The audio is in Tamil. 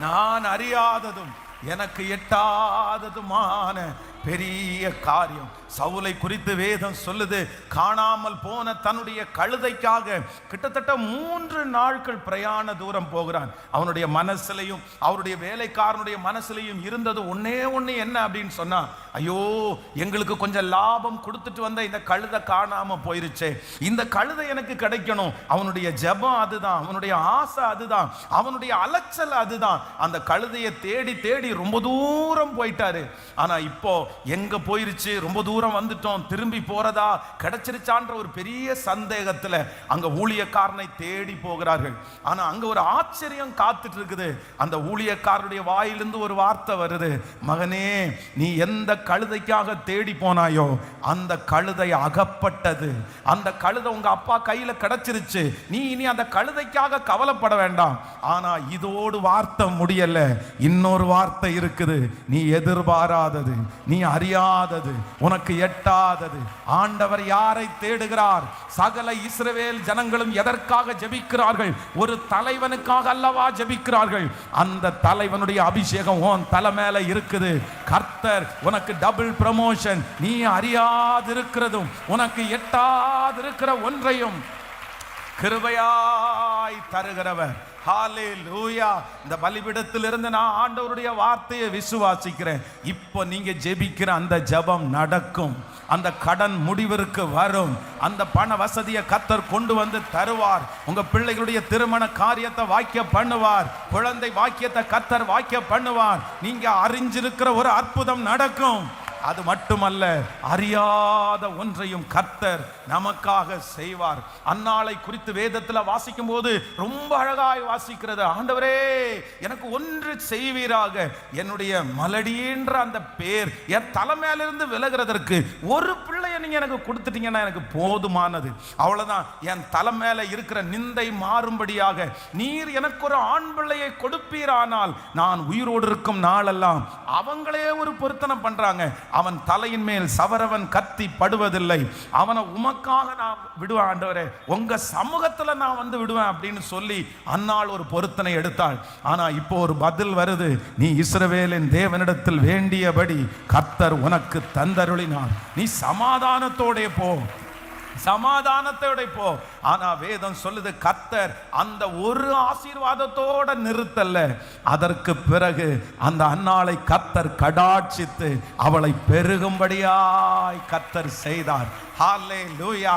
நான் அறியாததும் எனக்கு எட்டாததுமான பெரிய காரியம். சவுலை குறித்து வேதம் சொல்லுது, காணாமல் போன தன்னுடைய கழுதைக்காக கிட்டத்தட்ட 3 நாட்கள் பிரயாண தூரம் போகிறான். அவனுடைய மனசுலையும் அவருடைய வேலைக்காரனுடைய மனசுலையும் இருந்தது ஒன்னே ஒண்ணு, என்ன அப்படின்னு சொன்னா, ஐயோ எங்களுக்கு கொஞ்சம் லாபம் கொடுத்துட்டு வந்த இந்த கழுதை காணாம போயிருச்சே, இந்த கழுதை எனக்கு கிடைக்கணும். அவனுடைய ஜெபம் அதுதான், அவனுடைய ஆசை அதுதான், அவனுடைய அலைச்சல் அதுதான். அந்த கழுதையை தேடி தேடி ரொம்ப தூரம் போயிட்டாரு. ஆனா இப்போ எங்க போயிருச்சு, ரொம்ப தூரம் வந்துட்டோம், திரும்பி போறதா, கிடைச்சிருச்சான்ற ஒரு பெரிய சந்தேகத்துல அங்க ஊழியக்காரனை தேடி போகிறார்கள். ஆனா அங்க ஒரு ஆச்சரியம் காத்துட்டு இருக்குது. அந்த ஊழியக்காரனுடைய வாயிலிருந்து ஒரு வார்த்தை வருது, மகனே நீ எந்த கழுதைக்காக தேடி போனாயோ அந்த கழுதை அகப்பட்டது, அந்த கழுதை உங்க அப்பா கையில கிடைச்சிருச்சு, நீ இனி அந்த கழுதைக்காக கவலைப்பட வேண்டாம். ஆனா இதோடு வார்த்தை முடியல, இன்னொரு வார்த்தை இருக்குது, நீ எதிர்பாராதது, நீ அறியாதது, உனக்கு எட்டாதது. ஆண்டவர் யாரை தேடுகிறார்? சகல இஸ்ரவேல் ஜனங்களும் எதற்காக ஜெபிக்கிறார்கள்? ஒரு தலைவனுக்காக அல்லவா ஜெபிக்கிறார்கள். அந்த தலைவனுடைய அபிஷேகம் உன் தலை மேல இருக்குது. கர்த்தர் உனக்கு டபுள் ப்ரமோஷன், நீ அறியாதிருக்கிறதும் உனக்கு எட்டாதிருக்கிற ஒன்றையும் கிருபையாய் தருகிறவர். ஹல்லேலூயா. இந்த பலிபீடத்திலிருந்து நான் ஆண்டவருடைய வார்த்தையை விசுவாசிக்கிறேன். இப்போ நீங்க ஜெபிக்கிற அந்த ஜெபம் நடக்கும், அந்த கடன் முடிவிற்கு வரும், அந்த பண வசதியை கர்த்தர் கொண்டு வந்து தருவார், உங்க பிள்ளைகளுடைய திருமண காரியத்தை வாக்கிய பண்ணுவார், குழந்தை வாக்கியத்தை கர்த்தர் வாக்கிய பண்ணுவார். நீங்க அறிஞ்சிருக்கிற ஒரு அற்புதம் நடக்கும். அது மட்டுமல்ல, அறியாத ஒன்றையும் கர்த்தர் நமக்காக செய்வார். அன்னாளை குறித்து வேதத்தில் வாசிக்கும் போது ரொம்ப அழகாய் வாசிக்கிறது, ஆண்டவரே எனக்கு ஒன்று செய்வீராக, என்னுடைய மலடின்ற அந்த பேர் என் தலைமையிலிருந்து விலகிறதற்கு ஒரு பிள்ளையை நீங்க எனக்கு கொடுத்துட்டீங்கன்னா எனக்கு போதுமானது, அவ்வளவுதான். என் தலைமையில இருக்கிற நிந்தை மாறும்படியாக நீர் எனக்கு ஒரு ஆண் பிள்ளையை கொடுப்பீரானால் நான் உயிரோடு இருக்கும் நாளெல்லாம். அவங்களே ஒரு பொருத்தனை பண்றாங்க, அவன் தலையின் மேல் சவரவன் கத்தி படுவதில்லை, அவனை உமக்காக நான் விடுவேன் ஆண்டவரே, உங்க சமூகத்துல நான் வந்து விடுவேன் அப்படின்னு சொல்லி அன்னாள் ஒரு பொருத்தனை எடுத்தாள். ஆனா இப்போ ஒரு பதில் வருது, நீ இஸ்ரவேலின் தேவனிடத்தில் வேண்டியபடி கர்த்தர் உனக்கு தந்தருளினார், நீ சமாதானத்தோட போ, சமாதானத்தோட போ. ஆனா வேதம் சொல்லுது, கர்த்தர் அந்த ஒரு ஆசீர்வாதத்தோட நிறுத்தல்ல, அதற்கு பிறகு அந்த அன்னாளை கர்த்தர் கடாட்சித்து அவளை பெருகும்படியாய் கர்த்தர் செய்தார். ஹல்லேலூயா.